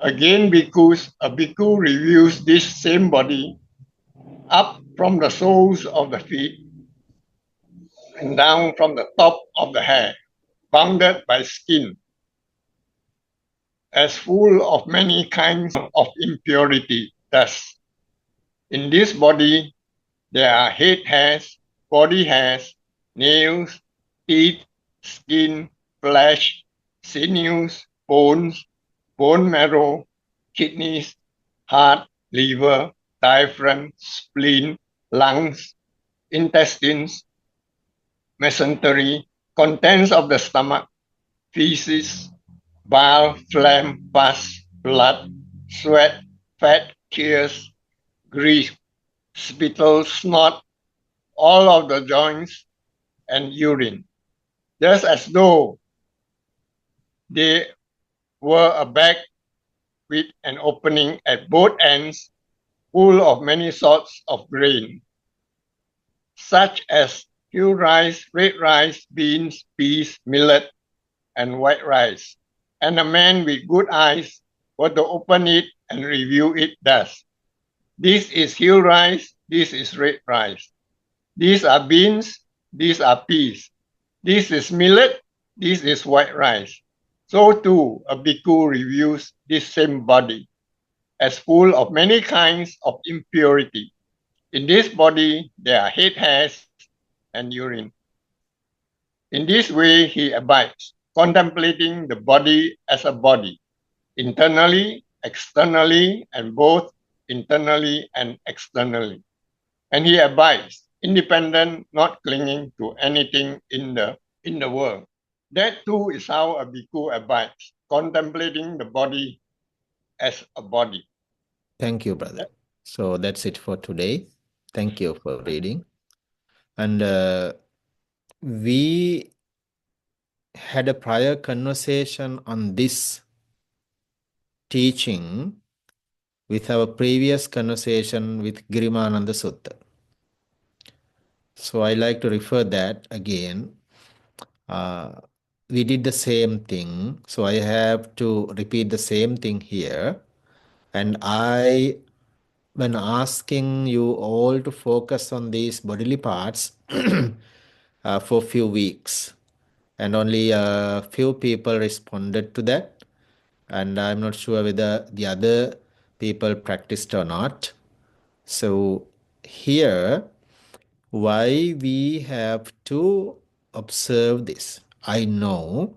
Again, bhikkhus, a bhikkhu reviews this same body up from the soles of the feet and down from the top of the hair, bounded by skin, as full of many kinds of impurity. Thus, in this body there are head hairs, body hairs, nails, teeth, skin, flesh, sinews, bones, bone marrow, kidneys, heart, liver, diaphragm, spleen, lungs, intestines, mesentery, contents of the stomach, feces, bile, phlegm, pus, blood, sweat, fat, tears, grease, spittle, snot, all of the joints, and urine, just as though they were a bag with an opening at both ends, full of many sorts of grain, such as wheat rice, red rice, beans, peas, millet, and white rice. And a man with good eyes were to open it and review it thus. This is wheat rice, this is red rice. These are beans, these are peas. This is millet, this is white rice. So too, a bhikkhu reviews this same body as full of many kinds of impurity. In this body, there are head hairs and urine. In this way, he abides, contemplating the body as a body, internally, externally, and both internally and externally. And he abides, independent, not clinging to anything in the world. That too is how a bhikkhu abides, contemplating the body as a body. Thank you, brother. So that's it for today. Thank you for reading. And we had a prior conversation on this teaching with our previous conversation with Girimananda Sutta. So I like to refer that again. We did the same thing. So I have to repeat the same thing here. And when asking you all to focus on these bodily parts for a few weeks, and only a few people responded to that. And I'm not sure whether the other people practiced or not. So here, why we have to observe this? I know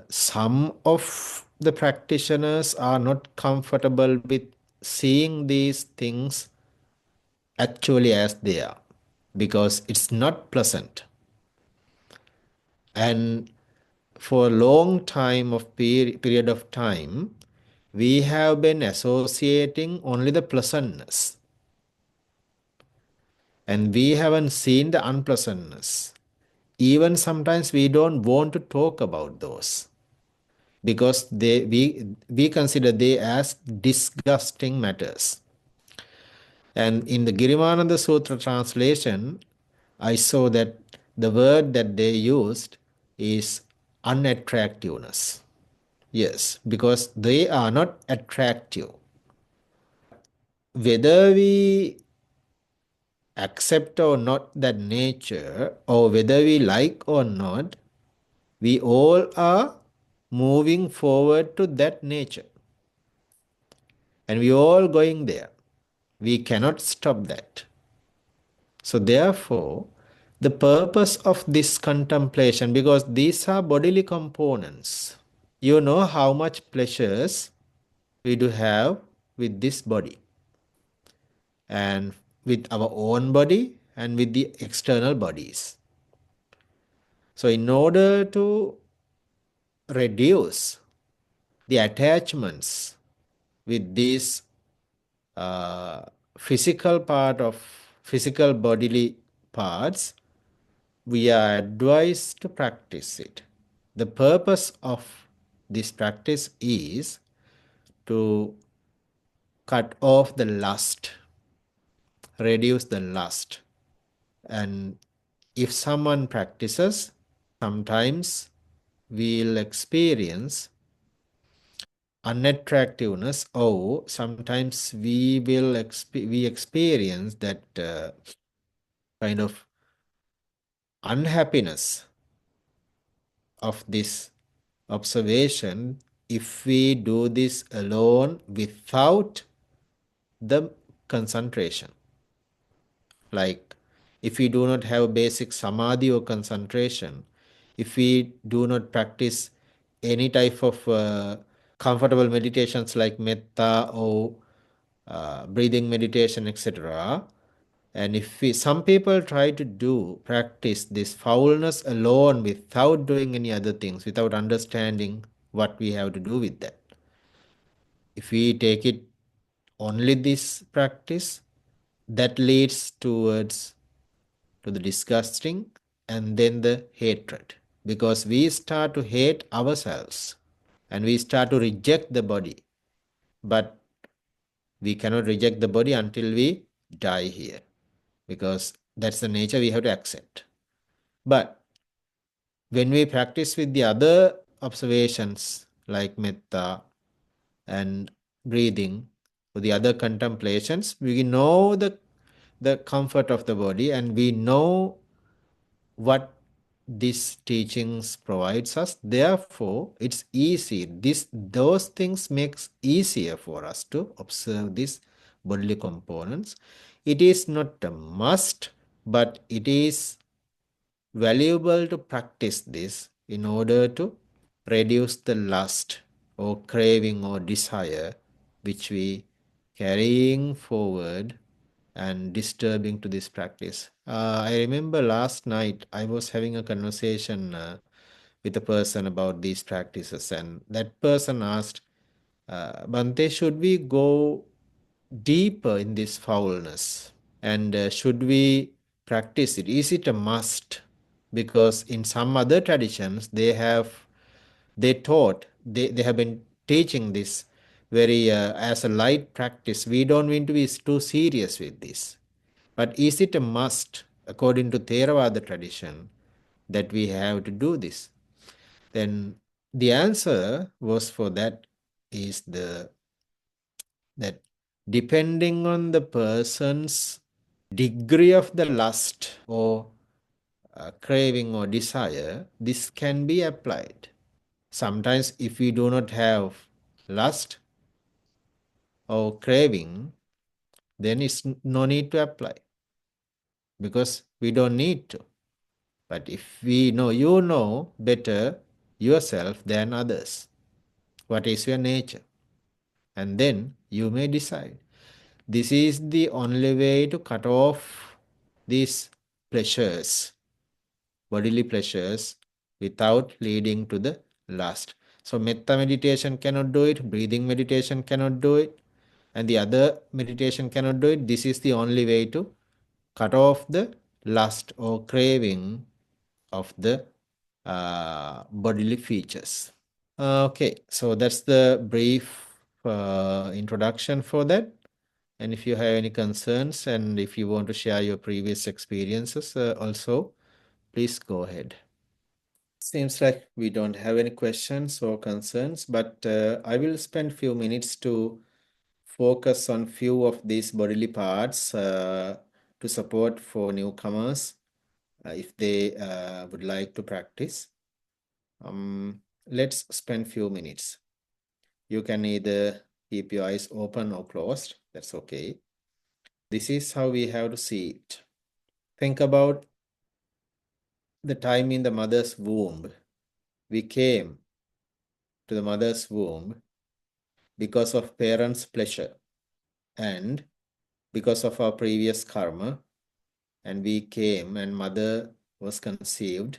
some of the practitioners are not comfortable with seeing these things actually as they are because it's not pleasant. And for a long time of period of time, we have been associating only the pleasantness. And we haven't seen the unpleasantness. Even sometimes we don't want to talk about those because we consider they as disgusting matters. And in the Girimananda Sutra translation, I saw that the word that they used is unattractiveness. Yes, because they are not attractive. Whether we accept or not that nature, or whether we like or not, we all are moving forward to that nature. And we all going there. We cannot stop that. So therefore, the purpose of this contemplation, because these are bodily components, you know how much pleasures we do have with this body and with our own body and with the external bodies. So in order to reduce the attachments with this physical bodily parts, we are advised to practice it. The purpose of this practice is to cut off the lust, reduce the lust. And if someone practices, sometimes we'll experience unattractiveness, or sometimes we will we experience that kind of unhappiness of this observation if we do this alone without the concentration. Like if we do not have basic samadhi or concentration, if we do not practice any type of comfortable meditations like metta or breathing meditation, etc. And if some people try to practice this foulness alone without doing any other things, without understanding what we have to do with that. If we take it only this practice, that leads towards to the disgusting and then the hatred, because we start to hate ourselves and we start to reject the body. But we cannot reject the body until we die here, because that's the nature we have to accept. But when we practice with the other observations like metta and breathing or the other contemplations, we know the comfort of the body and we know what these teachings provides us. Therefore, it's easy. Those things makes easier for us to observe these bodily components. It is not a must, but it is valuable to practice this in order to reduce the lust or craving or desire which we carrying forward and disturbing to this practice. I remember last night I was having a conversation with a person about these practices, and that person asked, Bante, should we go deeper in this foulness? And should we practice it? Is it a must? Because in some other traditions, they have they have been teaching this very as a light practice. We don't need to be too serious with this. But is it a must, according to Theravada tradition, that we have to do this? Then the answer was for that is that depending on the person's degree of the lust or craving or desire, this can be applied. Sometimes if we do not have lust or craving, then it's no need to apply, because we don't need to. But if we know, you know better yourself than others, what is your nature, and then you may decide. This is the only way to cut off these pleasures, bodily pleasures, without leading to the lust. So metta meditation cannot do it, breathing meditation cannot do it, and the other meditation cannot do it. This is the only way to cut off the lust or craving of the bodily features. Okay, so that's the brief introduction for that. And if you have any concerns and if you want to share your previous experiences also, please go ahead. Seems like we don't have any questions or concerns, but I will spend few minutes to focus on few of these bodily parts to support for newcomers if they would like to practice. Let's spend few minutes. You can either keep your eyes open or closed. That's okay. This is how we have to see it. Think about the time in the mother's womb. We came to the mother's womb because of parents' pleasure and because of our previous karma. And we came and mother was conceived.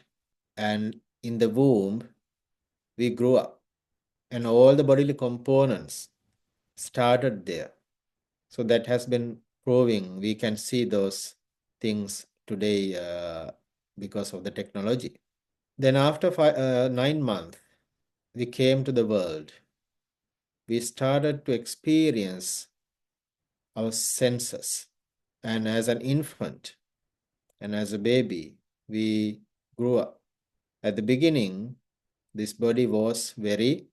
And in the womb, we grew up. And all the bodily components started there. So that has been proving. We can see those things today because of the technology. Then after 9 months, we came to the world. We started to experience our senses. And as an infant and as a baby, we grew up. At the beginning, this body was very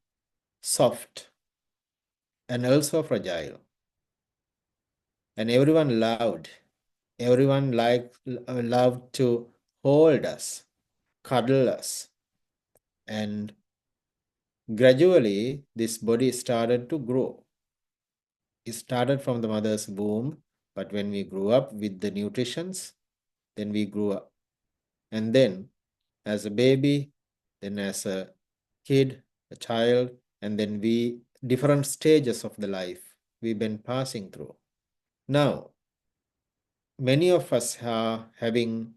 soft. and also fragile. And everyone loved. Everyone loved to hold us, cuddle us. And gradually, this body started to grow. It started from the mother's womb, but when we grew up with the nutritions, then we grew up. And then, as a baby, then as a kid, a child, and then different stages of the life we've been passing through. Now, many of us are having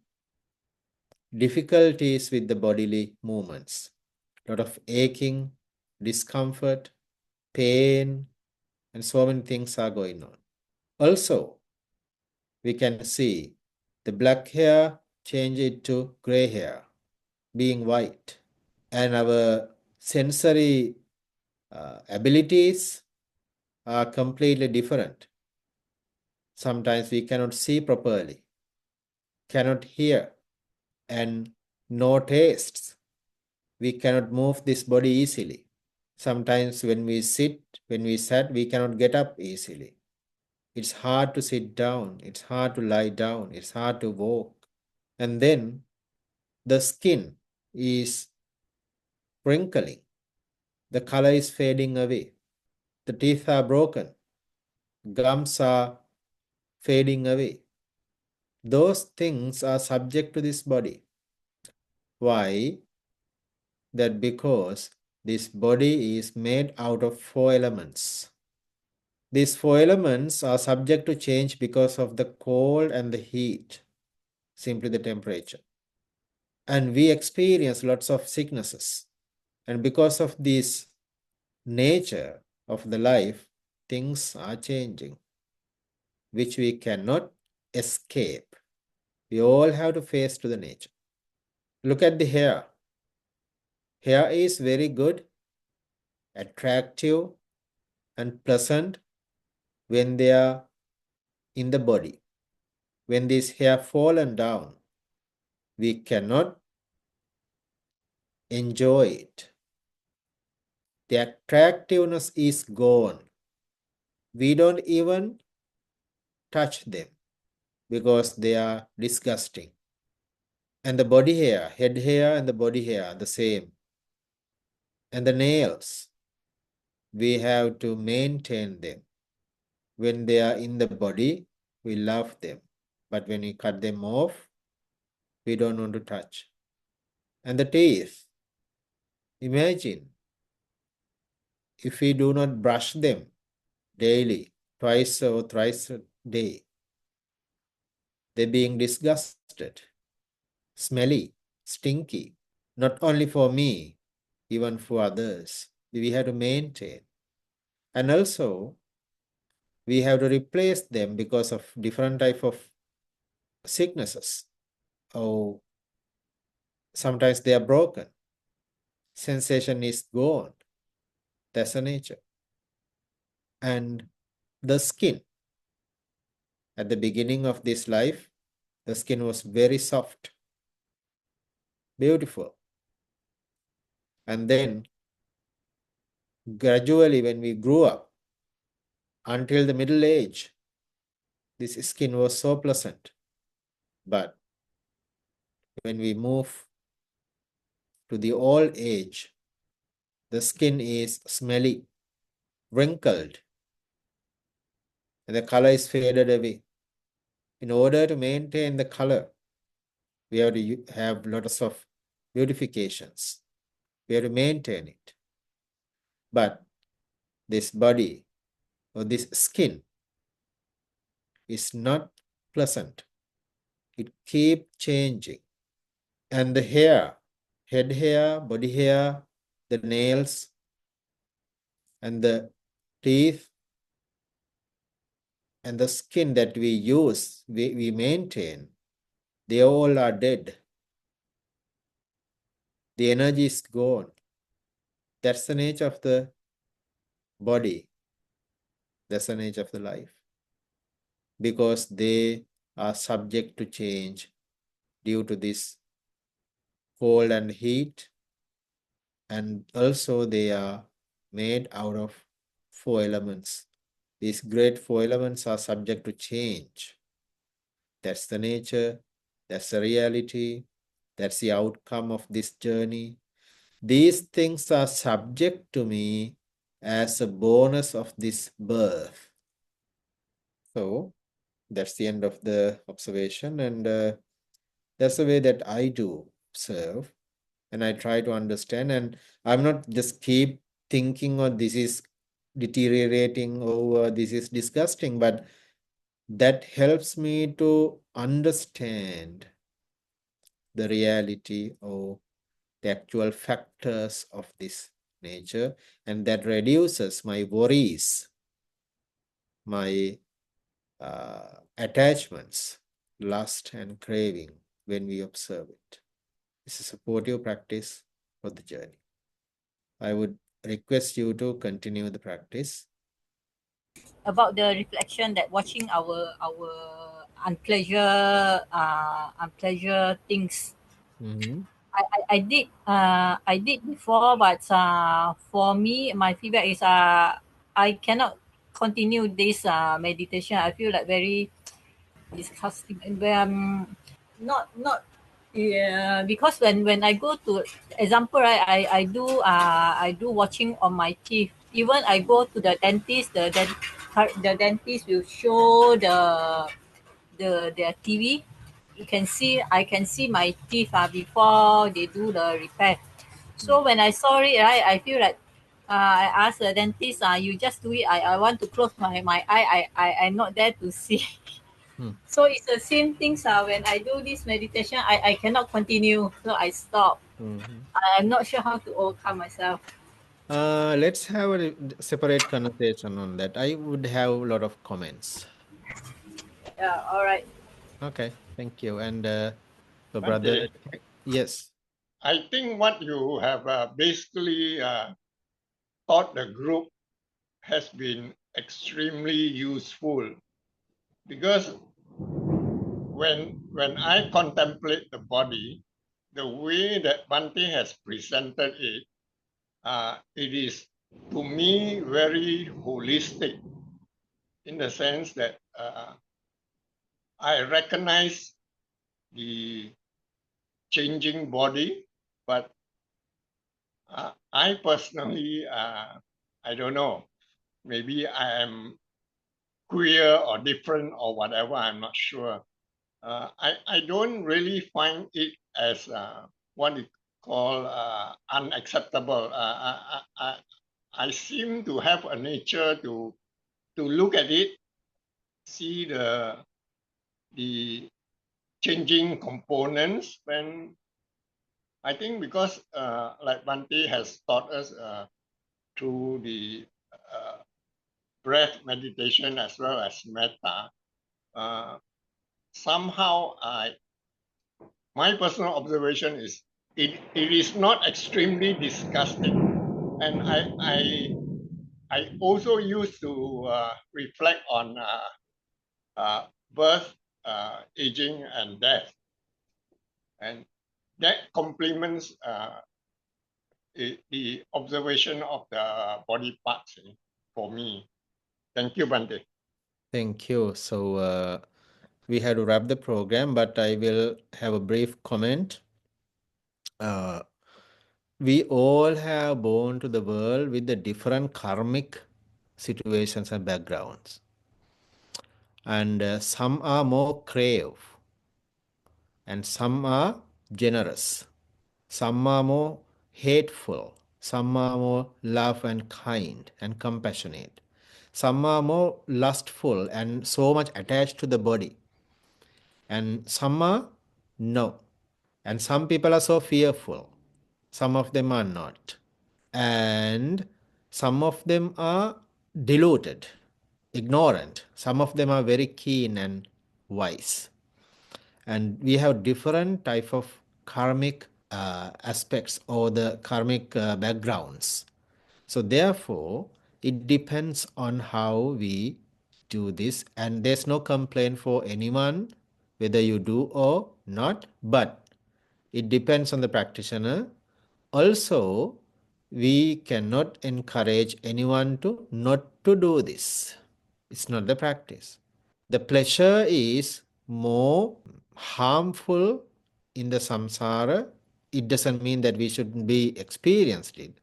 difficulties with the bodily movements, a lot of aching, discomfort, pain, and so many things are going on. Also, we can see the black hair change it to gray hair, being white, and our sensory abilities are completely different. Sometimes we cannot see properly, cannot hear, and no tastes. We cannot move this body easily. Sometimes when we sat, we cannot get up easily. It's hard to sit down, it's hard to lie down, it's hard to walk. And then the skin is wrinkling, the color is fading away, the teeth are broken, gums are fading away. Those things are subject to this body. Why? That because this body is made out of 4 elements. These 4 elements are subject to change because of the cold and the heat, simply the temperature. And we experience lots of sicknesses. And because of this nature of the life, things are changing, which we cannot escape. We all have to face to the nature. Look at the hair. Hair is very good, attractive, and pleasant when they are in the body. When this hair fallen down, we cannot enjoy it. The attractiveness is gone. We don't even touch them because they are disgusting. And the body hair, head hair and the body hair, the same. And the nails, we have to maintain them. When they are in the body, we love them. But when we cut them off, we don't want to touch. And the teeth, imagine if we do not brush them daily, twice or thrice a day, they being disgusted, smelly, stinky, not only for me, even for others. We have to maintain. And also, we have to replace them because of different type of sicknesses. Or sometimes they are broken. Sensation is gone. That's the nature. And the skin. At the beginning of this life, the skin was very soft, beautiful. And then gradually when we grew up, until the middle age, this skin was so pleasant. But when we move to the old age, the skin is smelly, wrinkled, and the color is faded away. In order to maintain the color, we have to have lots of beautifications. We have to maintain it. But this body or this skin is not pleasant. It keeps changing. And the hair, head hair, body hair, the nails, and the teeth, and the skin that we use, we maintain, they all are dead. The energy is gone. That's the nature of the body. That's the nature of the life. Because they are subject to change due to this cold and heat, and also they are made out of four elements. These great four elements are subject to change. That's the nature, that's the reality, that's the outcome of this journey. These things are subject to me as a bonus of this birth. So that's the end of the observation, and that's the way that I do observe, and I try to understand, and I'm not just keep thinking, oh, this is deteriorating, or this is disgusting, but that helps me to understand the reality or the actual factors of this nature, and that reduces my worries, my attachments, lust and craving when we observe it. It's a supportive practice for the journey. I would request you to continue the practice. About the reflection that watching our unpleasure things. Mm-hmm. I did before, but for me, my feedback is I cannot continue this meditation. I feel like very disgusting, and not yeah, because when I go to example, right, I do watching on my teeth. Even I go to the dentist, the dentist will show the TV. I can see my teeth before they do the repair. So when I saw it, right, I feel like I asked the dentist, you just do it. I want to close my eye. I'm not there to see. Hmm. So it's the same things. When I do this meditation, I cannot continue. So I stop. Mm-hmm. I'm not sure how to overcome myself. Let's have a separate conversation on that. I would have a lot of comments. Yeah, all right. Okay, thank you. And so, brother, Bante, yes. I think what you have basically taught the group has been extremely useful, because when I contemplate the body, the way that Bante has presented it, it is to me very holistic, in the sense that I recognize the changing body, but I personally, I don't know, maybe I am queer or different or whatever, I'm not sure. I don't really find it as what you call unacceptable. I seem to have a nature to look at it, see the changing components. When I think, because like Bante has taught us through the uh, breath meditation as well as metta, somehow my personal observation is it is not extremely disgusting, and I also used to reflect on birth, aging, and death, and that complements the observation of the body parts for me. Thank you, Bante. Thank you. So we had to wrap the program, but I will have a brief comment. We all have born to the world with the different karmic situations and backgrounds. And some are more crave, and some are generous. Some are more hateful. Some are more love and kind and compassionate. Some are more lustful and so much attached to the body. And some are no. And some people are so fearful. Some of them are not. And some of them are deluded, ignorant. Some of them are very keen and wise. And we have different type of karmic aspects or the karmic backgrounds. So therefore, it depends on how we do this, and there's no complaint for anyone whether you do or not, but it depends on the practitioner. Also, we cannot encourage anyone to not to do this. It's not the practice. The pleasure is more harmful in the samsara. It doesn't mean that we shouldn't be experienced it.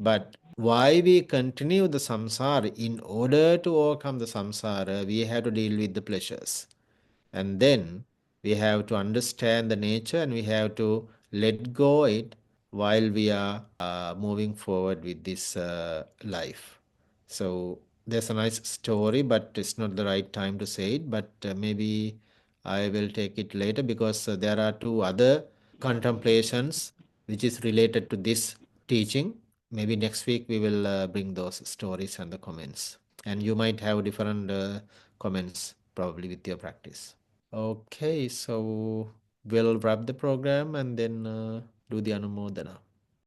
But why we continue the samsara? In order to overcome the samsara, we have to deal with the pleasures. And then we have to understand the nature and we have to let go it while we are moving forward with this life. So there's a nice story, but it's not the right time to say it. But maybe I will take it later because there are two other contemplations which is related to this teaching. Maybe next week we will bring those stories and the comments. And you might have different comments probably with your practice. Okay, so we'll wrap the program and then do the Anumodana.